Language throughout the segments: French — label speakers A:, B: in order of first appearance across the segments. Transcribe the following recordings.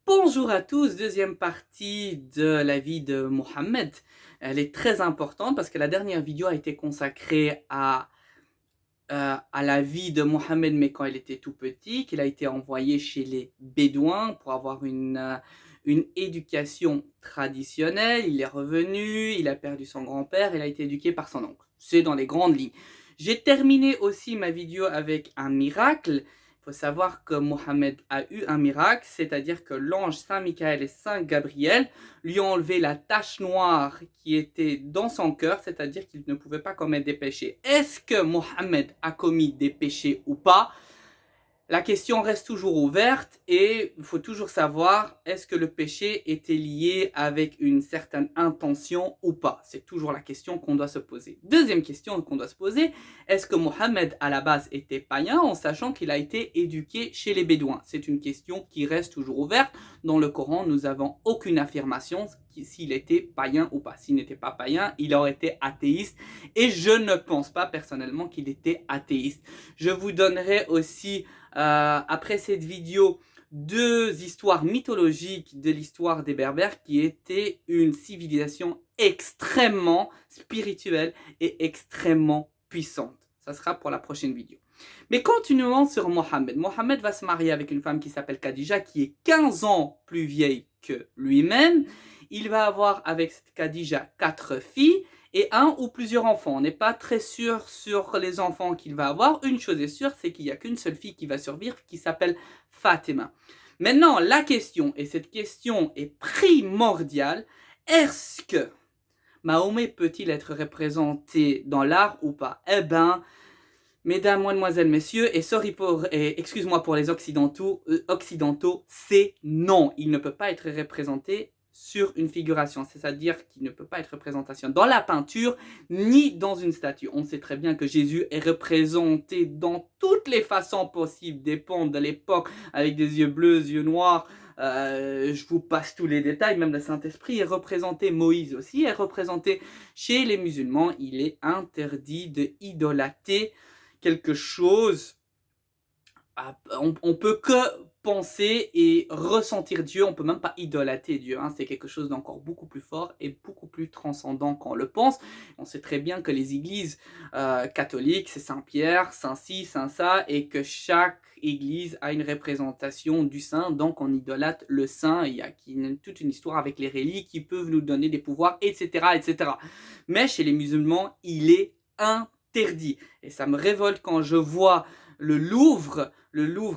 A: Bonjour à tous, deuxième partie de la vie de Mohammed. Elle est très importante parce que la dernière vidéo a été consacrée à la vie de Mohammed, mais quand il était tout petit, qu'il a été envoyé chez les Bédouins pour avoir une éducation traditionnelle. Il est revenu, il a perdu son grand-père, il a été éduqué par son oncle. C'est dans les grandes lignes. J'ai terminé aussi ma vidéo avec un miracle. Il faut savoir que Mohammed a eu un miracle, c'est-à-dire que l'ange Saint Michael et Saint Gabriel lui ont enlevé la tache noire qui était dans son cœur, c'est-à-dire qu'il ne pouvait pas commettre des péchés. Est-ce que Mohammed a commis des péchés ou pas? La question reste toujours ouverte et il faut toujours savoir est-ce que le péché était lié avec une certaine intention ou pas. C'est toujours la question qu'on doit se poser. Deuxième question qu'on doit se poser, est-ce que Mohammed à la base était païen en sachant qu'il a été éduqué chez les Bédouins? C'est une question qui reste toujours ouverte. Dans le Coran, nous n'avons aucune affirmation s'il était païen ou pas. S'il n'était pas païen, il aurait été athéiste et je ne pense pas personnellement qu'il était athéiste. Je vous donnerai aussi après cette vidéo, deux histoires mythologiques de l'histoire des Berbères qui étaient une civilisation extrêmement spirituelle et extrêmement puissante. Ça sera pour la prochaine vidéo. Mais continuons sur Mohammed. Mohammed va se marier avec une femme qui s'appelle Khadija, qui est 15 ans plus vieille que lui-même. Il va avoir avec cette Khadija 4 filles et un ou plusieurs enfants. On n'est pas très sûr sur les enfants qu'il va avoir. Une chose est sûre, c'est qu'il n'y a qu'une seule fille qui va survivre, qui s'appelle Fatima. Maintenant, la question, et cette question est primordiale, est-ce que Mahomet peut-il être représenté dans l'art ou pas? Eh ben, mesdames, mademoiselles, messieurs, et excuse-moi pour les occidentaux, c'est non. Il ne peut pas être représenté sur une figuration, c'est-à-dire qu'il ne peut pas être représentation dans la peinture ni dans une statue. On sait très bien que Jésus est représenté dans toutes les façons possibles, dépend de l'époque, avec des yeux bleus, des yeux noirs. Je vous passe tous les détails, même le Saint-Esprit est représenté, Moïse aussi est représenté. Chez les musulmans, il est interdit de idolâtrer quelque chose. On peut que penser et ressentir Dieu, on peut même pas idolâtrer Dieu, hein. C'est quelque chose d'encore beaucoup plus fort et beaucoup plus transcendant qu'on le pense. On sait très bien que les églises catholiques, c'est Saint-Pierre, Saint-Ci, Saint-Ça, et que chaque église a une représentation du saint, donc on idolâtre le saint. Il y a toute une histoire avec les reliques qui peuvent nous donner des pouvoirs, etc., etc. Mais chez les musulmans, il est interdit. Et ça me révolte quand je vois le Louvre,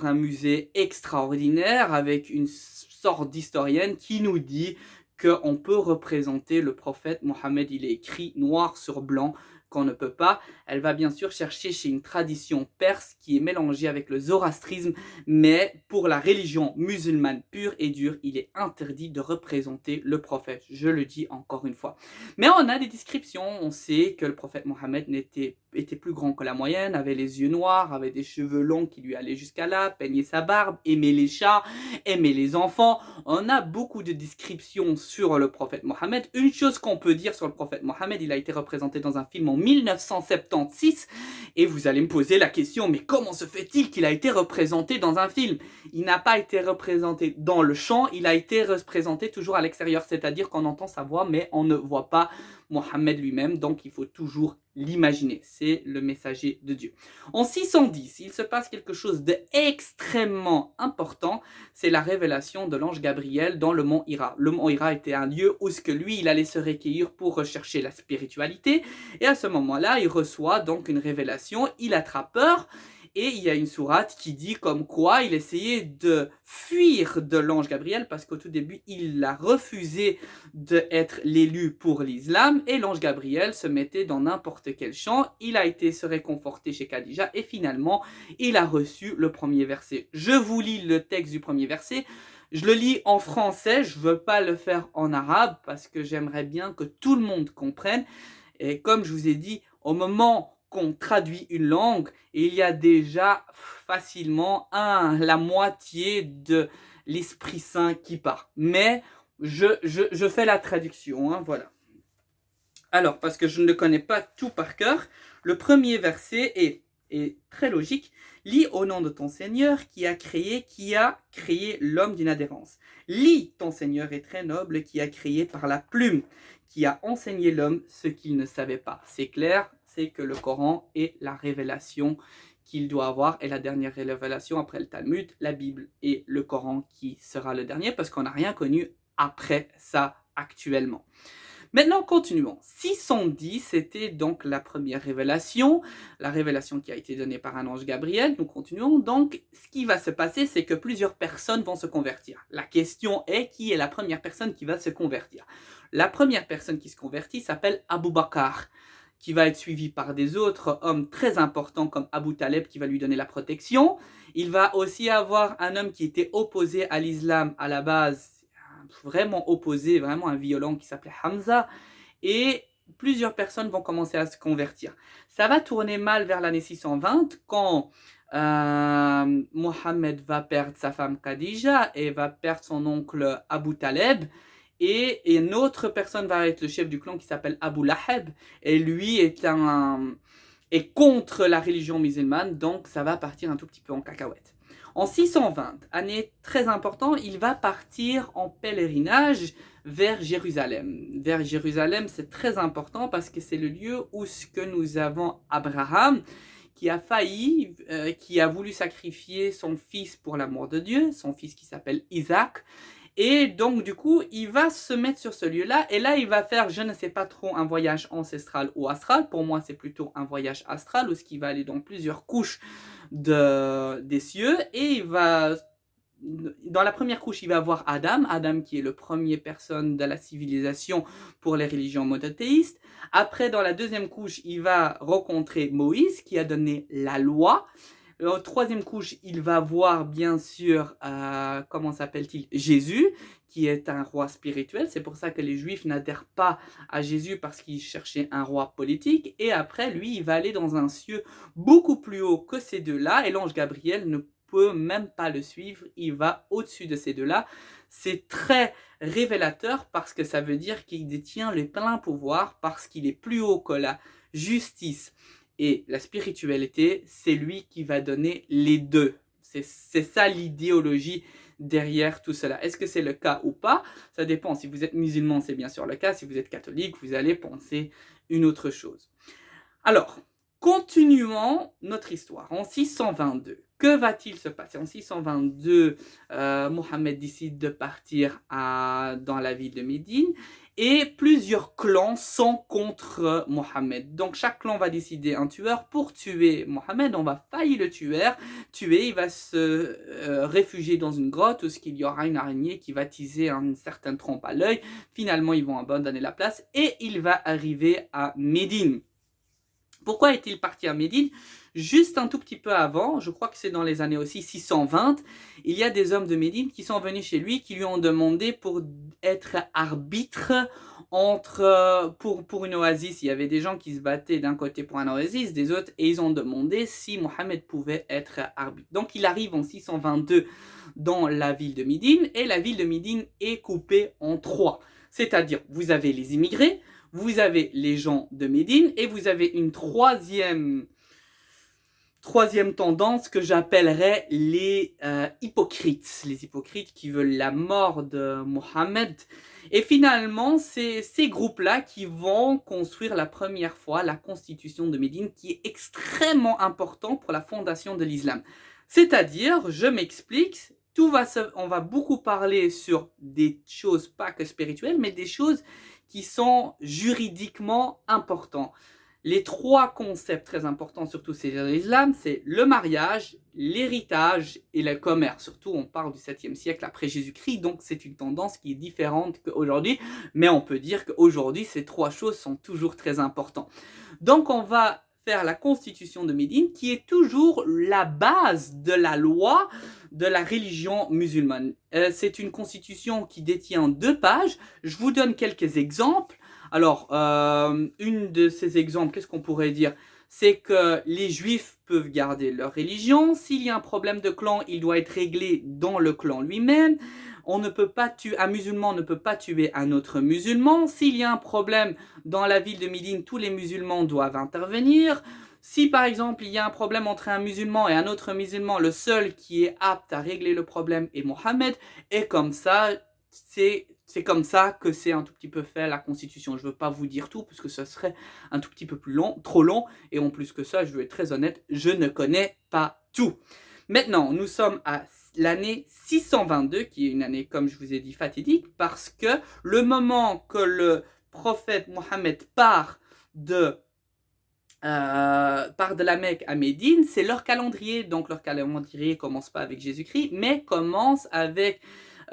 A: un musée extraordinaire avec une sorte d'historienne qui nous dit qu'on peut représenter le prophète Mohammed. Il est écrit noir sur blanc qu'on ne peut pas. Elle va bien sûr chercher chez une tradition perse qui est mélangée avec le zoroastrisme, mais pour la religion musulmane pure et dure, il est interdit de représenter le prophète. Je le dis encore une fois. Mais on a des descriptions, on sait que le prophète Mohammed était plus grand que la moyenne, avait les yeux noirs, avait des cheveux longs qui lui allaient jusqu'à là, peignait sa barbe, aimait les chats, aimait les enfants. On a beaucoup de descriptions sur le prophète Mohammed. Une chose qu'on peut dire sur le prophète Mohammed, il a été représenté dans un film en 1976, et vous allez me poser la question, mais comment se fait-il qu'il a été représenté dans un film? Il n'a pas été représenté dans le champ, il a été représenté toujours à l'extérieur, c'est-à-dire qu'on entend sa voix, mais on ne voit pas Mohammed lui-même, donc il faut toujours l'imaginer. C'est le messager de Dieu. En 610, il se passe quelque chose d'extrêmement important, c'est la révélation de l'ange Gabriel dans le mont Hira. Le mont Hira était un lieu où lui, il allait se recueillir pour rechercher la spiritualité, et à ce moment-là, il reçoit donc une révélation, il attrape peur, et il y a une sourate qui dit comme quoi il essayait de fuir de l'ange Gabriel parce qu'au tout début, il a refusé d'être l'élu pour l'islam et l'ange Gabriel se mettait dans n'importe quel champ. Il a été se réconforter chez Khadija et finalement, il a reçu le premier verset. Je vous lis le texte du premier verset. Je le lis en français, je ne veux pas le faire en arabe parce que j'aimerais bien que tout le monde comprenne. Et comme je vous ai dit, au moment qu'on traduit une langue, il y a déjà facilement la moitié de l'Esprit Saint qui part. Mais je fais la traduction, hein, voilà. Alors, parce que je ne le connais pas tout par cœur, le premier verset est est très logique. Lis au nom de ton Seigneur qui a créé l'homme d'une adhérence. Lis, ton Seigneur est très noble qui a créé par la plume, qui a enseigné l'homme ce qu'il ne savait pas. C'est clair, c'est que le Coran est la révélation qu'il doit avoir, et la dernière révélation après le Talmud, la Bible et le Coran qui sera le dernier, parce qu'on n'a rien connu après ça actuellement. Maintenant, continuons. 610, c'était donc la première révélation, la révélation qui a été donnée par un ange Gabriel. Nous continuons. Donc, ce qui va se passer, c'est que plusieurs personnes vont se convertir. La question est, qui est la première personne qui va se convertir? La première personne qui se convertit s'appelle Abu Bakr, qui va être suivi par des autres hommes très importants comme Abu Taleb qui va lui donner la protection. Il va aussi avoir un homme qui était opposé à l'islam à la base, vraiment opposé, vraiment un violent qui s'appelait Hamza, et plusieurs personnes vont commencer à se convertir. Ça va tourner mal vers l'année 620 quand Mohammed va perdre sa femme Khadija et va perdre son oncle Abu Taleb, et une autre personne va être le chef du clan qui s'appelle Abu Lahab, et lui est contre la religion musulmane, donc ça va partir un tout petit peu en cacahuète. En 620, année très importante, il va partir en pèlerinage vers Jérusalem. Vers Jérusalem, c'est très important parce que c'est le lieu où nous avons Abraham, qui a failli, qui a voulu sacrifier son fils pour l'amour de Dieu, son fils qui s'appelle Isaac. Et donc, du coup, il va se mettre sur ce lieu-là. Et là, il va faire, je ne sais pas trop, un voyage ancestral ou astral. Pour moi, c'est plutôt un voyage astral, où il va aller dans plusieurs couches des cieux. Et il va, dans la première couche, il va voir Adam. Adam qui est le premier personne de la civilisation pour les religions monothéistes. Après, dans la deuxième couche, il va rencontrer Moïse, qui a donné la loi. En troisième couche, il va voir bien sûr, comment s'appelle-t-il, Jésus, qui est un roi spirituel. C'est pour ça que les Juifs n'adhèrent pas à Jésus parce qu'ils cherchaient un roi politique. Et après, lui, il va aller dans un cieux beaucoup plus haut que ces deux-là. Et l'ange Gabriel ne peut même pas le suivre. Il va au-dessus de ces deux-là. C'est très révélateur parce que ça veut dire qu'il détient le plein pouvoir parce qu'il est plus haut que la justice et la spiritualité, c'est lui qui va donner les deux. C'est ça l'idéologie derrière tout cela. Est-ce que c'est le cas ou pas? Ça dépend. Si vous êtes musulman, c'est bien sûr le cas. Si vous êtes catholique, vous allez penser une autre chose. Alors, continuons notre histoire. En 622, que va-t-il se passer? En 622, Mohammed décide de partir dans la ville de Médine. Et plusieurs clans sont contre Mohammed. Donc chaque clan va décider un tueur pour tuer Mohammed. On va faillir le tuer. Il va se réfugier dans une grotte où il y aura une araignée qui va teaser une certaine trompe à l'œil. Finalement, ils vont abandonner la place et il va arriver à Médine. Pourquoi est-il parti à Médine? Juste un tout petit peu avant, je crois que c'est dans les années aussi 620, il y a des hommes de Médine qui sont venus chez lui, qui lui ont demandé pour être arbitre pour une oasis. Il y avait des gens qui se battaient d'un côté pour un oasis, des autres, et ils ont demandé si Mohammed pouvait être arbitre. Donc il arrive en 622 dans la ville de Médine, et la ville de Médine est coupée en trois. C'est-à-dire, vous avez les immigrés, vous avez les gens de Médine, et vous avez une troisième tendance que j'appellerais les hypocrites. Les hypocrites qui veulent la mort de Mohammed. Et finalement, c'est ces groupes-là qui vont construire la première fois la constitution de Médine, qui est extrêmement important pour la fondation de l'islam. C'est-à-dire, je m'explique, on va beaucoup parler sur des choses pas que spirituelles, mais des choses qui sont juridiquement importants. Les trois concepts très importants, surtout c'est l'islam, c'est le mariage, l'héritage et le commerce. Surtout, on parle du 7e siècle après Jésus-Christ, donc c'est une tendance qui est différente qu'aujourd'hui, mais on peut dire qu'aujourd'hui, ces trois choses sont toujours très importantes. Donc, on va faire la constitution de Médine, qui est toujours la base de la loi de la religion musulmane. C'est une constitution qui détient 2 pages. Je vous donne quelques exemples. Alors, une de ces exemples, qu'est-ce qu'on pourrait dire? C'est que les juifs peuvent garder leur religion. S'il y a un problème de clan, il doit être réglé dans le clan lui-même. On ne peut pas un musulman ne peut pas tuer un autre musulman. S'il y a un problème dans la ville de Médine, tous les musulmans doivent intervenir. Si par exemple il y a un problème entre un musulman et un autre musulman, le seul qui est apte à régler le problème est Mohammed, et comme ça, c'est comme ça que c'est un tout petit peu fait la constitution. Je ne veux pas vous dire tout, parce que ce serait un tout petit peu plus long, trop long, et en plus que ça, je veux être très honnête, je ne connais pas tout. Maintenant, nous sommes à l'année 622, qui est une année, comme je vous ai dit, fatidique, parce que le moment que le prophète Mohammed part de la Mecque à Médine, c'est leur calendrier. Donc leur calendrier commence pas avec Jésus-Christ, mais commence avec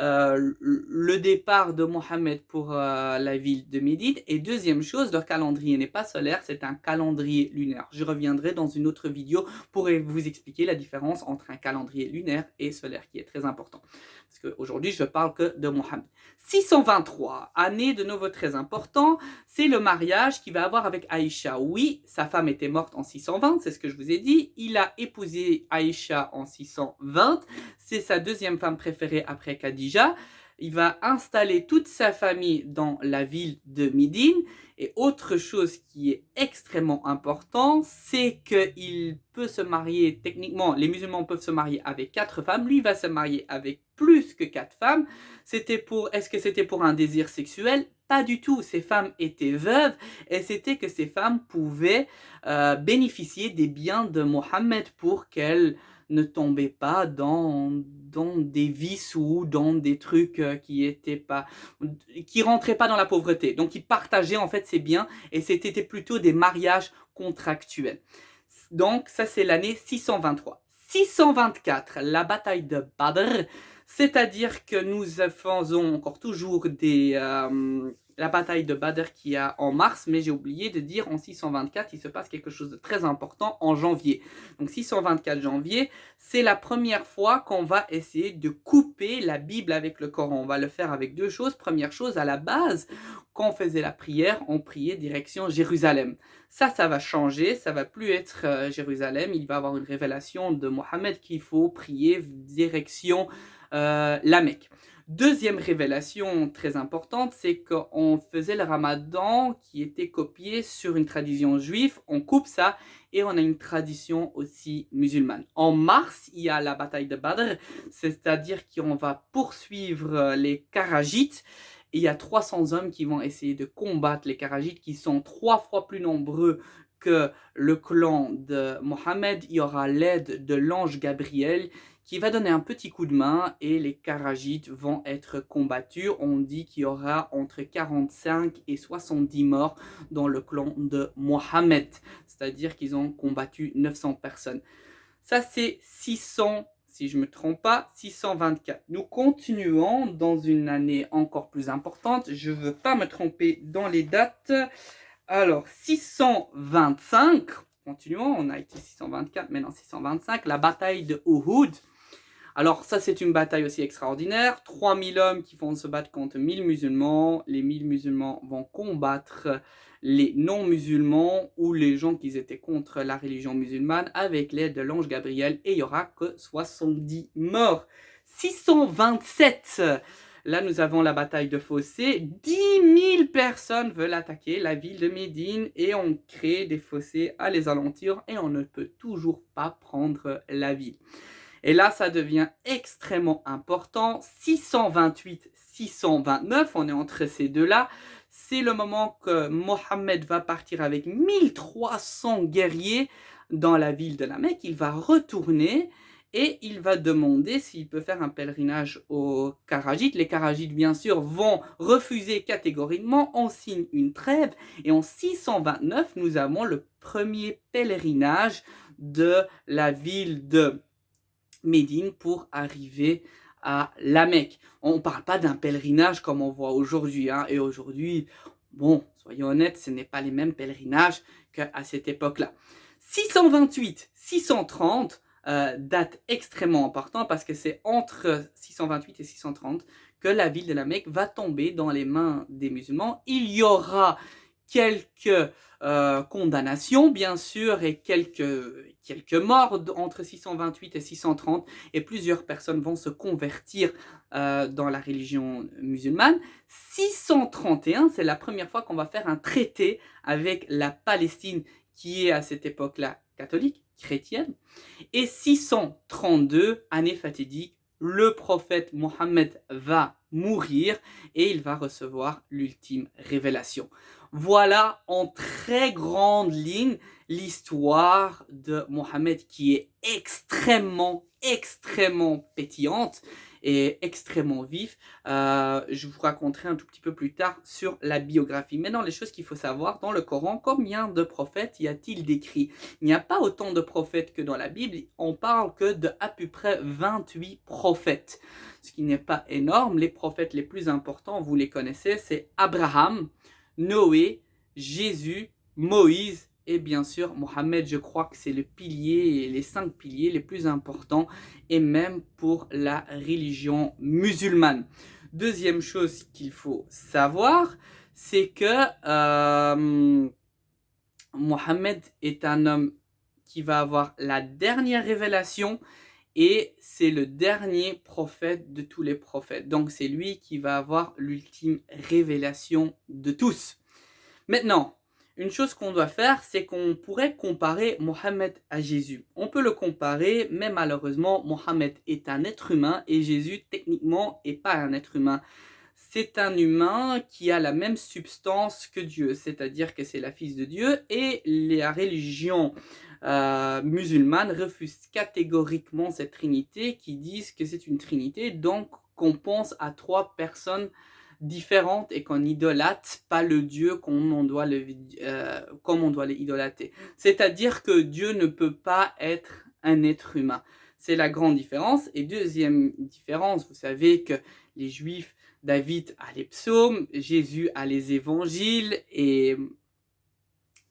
A: le départ de Mohammed pour la ville de Médine. Et deuxième chose, leur calendrier n'est pas solaire, c'est un calendrier lunaire. Je reviendrai dans une autre vidéo pour vous expliquer la différence entre un calendrier lunaire et solaire, qui est très important. Parce qu'aujourd'hui, je parle que de Mohammed. 623, année de nouveau très important, c'est le mariage qu'il va avoir avec Aïcha. Oui, sa femme était morte en 620, c'est ce que je vous ai dit. Il a épousé Aïcha en 620. C'est sa deuxième femme préférée après Khadija. Il va installer toute sa famille dans la ville de Médine. Et autre chose qui est extrêmement important, c'est qu'il peut se marier, techniquement, les musulmans peuvent se marier avec 4 femmes. Lui va se marier avec plus que 4 femmes. Est-ce que c'était pour un désir sexuel? Pas du tout. Ces femmes étaient veuves et c'était que ces femmes pouvaient bénéficier des biens de Mohammed pour qu'elles ne tombaient pas dans des vices ou dans des trucs qui rentraient pas dans la pauvreté. Donc ils partageaient en fait ces biens et c'était plutôt des mariages contractuels. Donc ça c'est l'année 623. 624, la bataille de Badr, c'est-à-dire que nous faisons encore toujours la bataille de Badr qui a en mars, mais j'ai oublié de dire en 624, il se passe quelque chose de très important en janvier. Donc 624 janvier, c'est la première fois qu'on va essayer de couper la Bible avec le Coran. On va le faire avec deux choses. Première chose, à la base, quand on faisait la prière, on priait direction Jérusalem. Ça va changer, ça va plus être Jérusalem, il va y avoir une révélation de Mohammed qu'il faut prier direction la Mecque. Deuxième révélation très importante, c'est qu'on faisait le ramadan qui était copié sur une tradition juive, on coupe ça et on a une tradition aussi musulmane. En mars, il y a la bataille de Badr, c'est-à-dire qu'on va poursuivre les Kharajites. Et il y a 300 hommes qui vont essayer de combattre les Kharajites qui sont 3 fois plus nombreux que le clan de Mohammed. Il y aura l'aide de l'ange Gabriel qui va donner un petit coup de main et les Kharajites vont être combattus. On dit qu'il y aura entre 45 et 70 morts dans le clan de Mohammed. C'est-à-dire qu'ils ont combattu 900 personnes. Ça, c'est 600, si je ne me trompe pas, 624. Nous continuons dans une année encore plus importante. Je ne veux pas me tromper dans les dates. Alors, 625, continuons, on a été 624, maintenant 625, la bataille de Uhud. Alors ça c'est une bataille aussi extraordinaire, 3000 hommes qui vont se battre contre 1000 musulmans, les 1000 musulmans vont combattre les non-musulmans ou les gens qui étaient contre la religion musulmane avec l'aide de l'ange Gabriel et il n'y aura que 70 morts. 627, là nous avons la bataille de Fossé, 10 000 personnes veulent attaquer la ville de Médine et on crée des fossés à les alentours et on ne peut toujours pas prendre la ville. Et là, ça devient extrêmement important. 628, 629, on est entre ces deux-là. C'est le moment que Mohammed va partir avec 1300 guerriers dans la ville de la Mecque. Il va retourner et il va demander s'il peut faire un pèlerinage aux Kharajites. Les Kharajites, bien sûr, vont refuser catégoriquement. On signe une trêve. Et en 629, nous avons le premier pèlerinage de la ville de Médine pour arriver à la Mecque. On ne parle pas d'un pèlerinage comme on voit aujourd'hui. Hein. Et aujourd'hui, bon, soyons honnêtes, ce n'est pas les mêmes pèlerinages qu'à cette époque-là. 628, 630, date extrêmement importante parce que c'est entre 628 et 630 que la ville de la Mecque va tomber dans les mains des musulmans. Il y aura quelques condamnations, bien sûr, et quelques morts entre 628 et 630, et plusieurs personnes vont se convertir dans la religion musulmane. 631, c'est la première fois qu'on va faire un traité avec la Palestine qui est à cette époque-là catholique, chrétienne, et 632, année fatidique, le prophète Mohammed va mourir et il va recevoir l'ultime révélation. Voilà en très grande ligne l'histoire de Mohammed qui est extrêmement pétillante et extrêmement vif. Je vous raconterai un tout petit peu plus tard sur la biographie. Maintenant, les choses qu'il faut savoir, dans le Coran, combien de prophètes y a-t-il décrit? Il n'y a pas autant de prophètes que dans la Bible, on parle que de à peu près 28 prophètes, ce qui n'est pas énorme. Les prophètes les plus importants, vous les connaissez, c'est Abraham, Noé, Jésus, Moïse et bien sûr Mohammed. Je crois que c'est le pilier, les 5 piliers les plus importants et même pour la religion musulmane. Deuxième chose qu'il faut savoir, c'est que Mohammed est un homme qui va avoir la dernière révélation et c'est le dernier prophète de tous les prophètes. Donc c'est lui qui va avoir l'ultime révélation de tous. Maintenant, une chose qu'on doit faire, c'est qu'on pourrait comparer Mohammed à Jésus. On peut le comparer, mais malheureusement, Mohammed est un être humain et Jésus, techniquement, n'est pas un être humain. C'est un humain qui a la même substance que Dieu, c'est-à-dire que c'est le Fils de Dieu et la religion musulmane refuse catégoriquement cette trinité qui disent que c'est une trinité, donc qu'on pense à 3 personnes différentes et qu'on idolâtre pas le Dieu comme on doit l'idolâtrer. C'est-à-dire que Dieu ne peut pas être un être humain. C'est la grande différence. Et deuxième différence, vous savez que les Juifs, David a les psaumes, Jésus a les évangiles et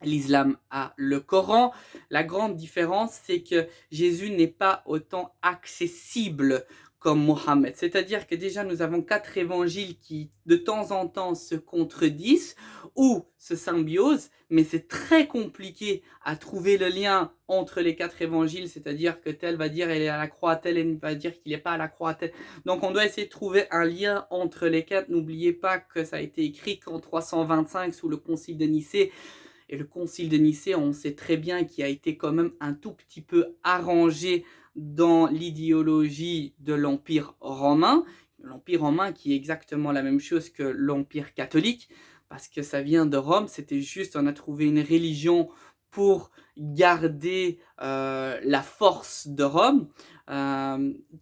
A: l'islam a le Coran. La grande différence, c'est que Jésus n'est pas autant accessible comme Mohammed. C'est-à-dire que déjà, nous avons 4 évangiles qui, de temps en temps, se contredisent ou se symbiosent, mais c'est très compliqué à trouver le lien entre les 4 évangiles, c'est-à-dire que tel va dire elle est à la croix, tel va dire qu'il n'est pas à la croix, tel. Donc on doit essayer de trouver un lien entre les 4. N'oubliez pas que ça a été écrit qu'en 325 sous le concile de Nicée. Et le concile de Nicée, on sait très bien qu'il a été quand même un tout petit peu arrangé dans l'idéologie de l'Empire romain. L'Empire romain qui est exactement la même chose que l'Empire catholique, parce que ça vient de Rome, c'était juste, on a trouvé une religion pour garder la force de Rome.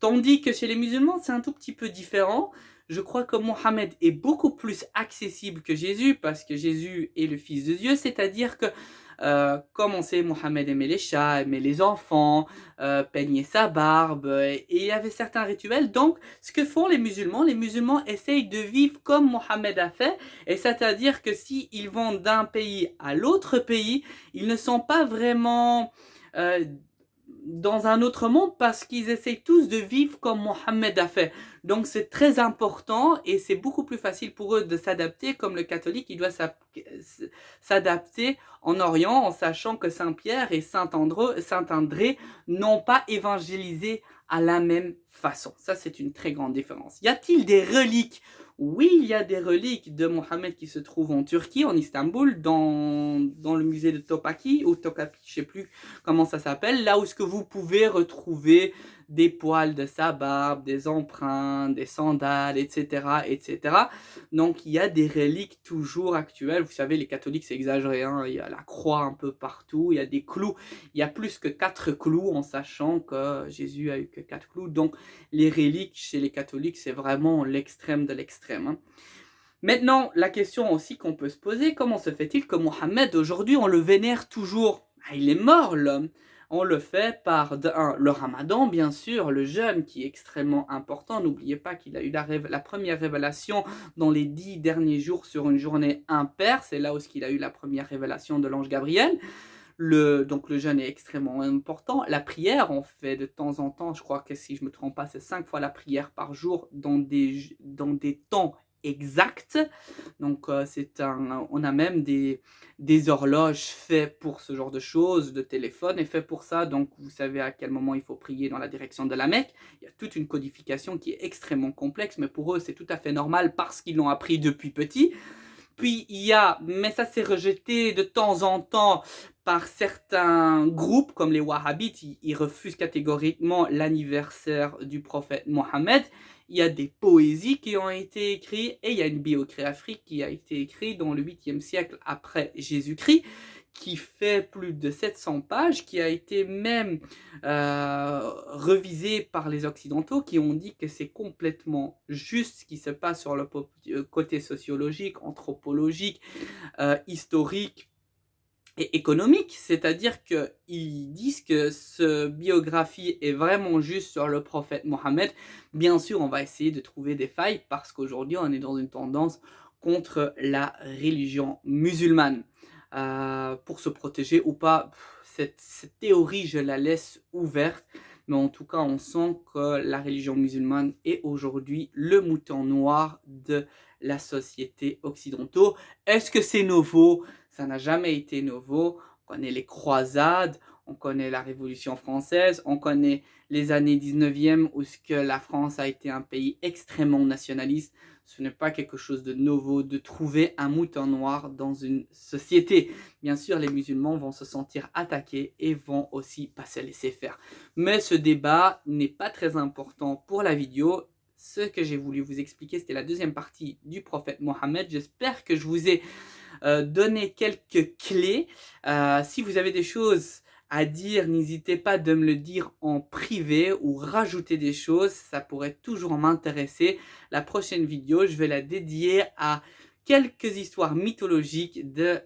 A: Tandis que chez les musulmans, c'est un tout petit peu différent. Je crois que Mohammed est beaucoup plus accessible que Jésus parce que Jésus est le Fils de Dieu, c'est-à-dire que comme on sait, Mohammed aimait les chats, aimait les enfants, peignait sa barbe, et il y avait certains rituels. Donc, ce que font les musulmans essayent de vivre comme Mohammed a fait, et c'est-à-dire que s'ils vont d'un pays à l'autre pays, ils ne sont pas vraiment dans un autre monde parce qu'ils essayent tous de vivre comme Mohammed a fait. Donc c'est très important et c'est beaucoup plus facile pour eux de s'adapter, comme le catholique, il doit s'adapter en Orient en sachant que Saint-Pierre et Saint-André n'ont pas évangélisé à la même façon. Ça, c'est une très grande différence. Y a-t-il des reliques? Oui, il y a des reliques de Mohammed qui se trouvent en Turquie, en Istanbul, dans le musée de Topkapı, ou Topkapı, je ne sais plus comment ça s'appelle, là où ce que vous pouvez retrouver des poils de sa barbe, des empreintes, des sandales, etc., etc. Donc, il y a des reliques toujours actuelles. Vous savez, les catholiques, c'est exagéré, hein. Il y a la croix un peu partout, il y a des clous. Il y a plus que 4 clous, en sachant que Jésus a eu que 4 clous. Donc, les reliques chez les catholiques, c'est vraiment l'extrême de l'extrême, hein. Maintenant, la question aussi qu'on peut se poser, comment se fait-il que Mohammed, aujourd'hui, on le vénère toujours? Il est mort, l'homme. On le fait par le ramadan, bien sûr, le jeûne qui est extrêmement important. N'oubliez pas qu'il a eu la première révélation dans les 10 derniers jours sur une journée impaire. C'est là où il a eu la première révélation de l'ange Gabriel. Donc le jeûne est extrêmement important. La prière, on fait de temps en temps, je crois que si je ne me trompe pas, c'est 5 fois la prière par jour dans des temps exacts. Donc on a même des horloges faites pour ce genre de choses, de téléphone est fait pour ça. Donc vous savez à quel moment il faut prier dans la direction de la Mecque. Il y a toute une codification qui est extrêmement complexe, mais pour eux c'est tout à fait normal parce qu'ils l'ont appris depuis petit. Puis il y a, mais ça c'est rejeté de temps en temps par certains groupes comme les Wahhabites, ils refusent catégoriquement l'anniversaire du prophète Mohammed. Il y a des poésies qui ont été écrites et il y a une biographie qui a été écrite dans le 8e siècle après Jésus-Christ, qui fait plus de 700 pages, qui a été même revisée par les Occidentaux, qui ont dit que c'est complètement juste ce qui se passe sur le côté sociologique, anthropologique, historique et économique, c'est-à-dire qu'ils disent que ce biographie est vraiment juste sur le prophète Mohammed. Bien sûr, on va essayer de trouver des failles parce qu'aujourd'hui, on est dans une tendance contre la religion musulmane. Pour se protéger ou pas, cette théorie, je la laisse ouverte. Mais en tout cas, on sent que la religion musulmane est aujourd'hui le mouton noir de la société occidentale. Est-ce que c'est nouveau? Ça n'a jamais été nouveau. On connaît les croisades, on connaît la Révolution française, on connaît les années 19e où ce que la France a été un pays extrêmement nationaliste. Ce n'est pas quelque chose de nouveau de trouver un mouton noir dans une société. Bien sûr, les musulmans vont se sentir attaqués et vont aussi pas se laisser faire. Mais ce débat n'est pas très important pour la vidéo. Ce que j'ai voulu vous expliquer, c'était la deuxième partie du prophète Mohammed. J'espère que je vous ai donné quelques clés. Si vous avez des choses à dire, n'hésitez pas de me le dire en privé ou rajouter des choses, ça pourrait toujours m'intéresser. La prochaine vidéo, je vais la dédier à quelques histoires mythologiques des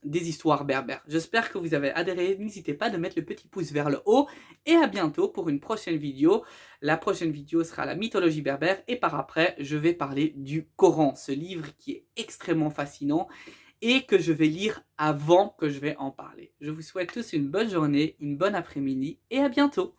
A: histoires berbères. J'espère que vous avez adhéré, n'hésitez pas de mettre le petit pouce vers le haut et à bientôt pour une prochaine vidéo. La prochaine vidéo sera la mythologie berbère et par après, je vais parler du Coran, ce livre qui est extrêmement fascinant et que je vais lire avant que je vais en parler. Je vous souhaite tous une bonne journée, une bonne après-midi et à bientôt.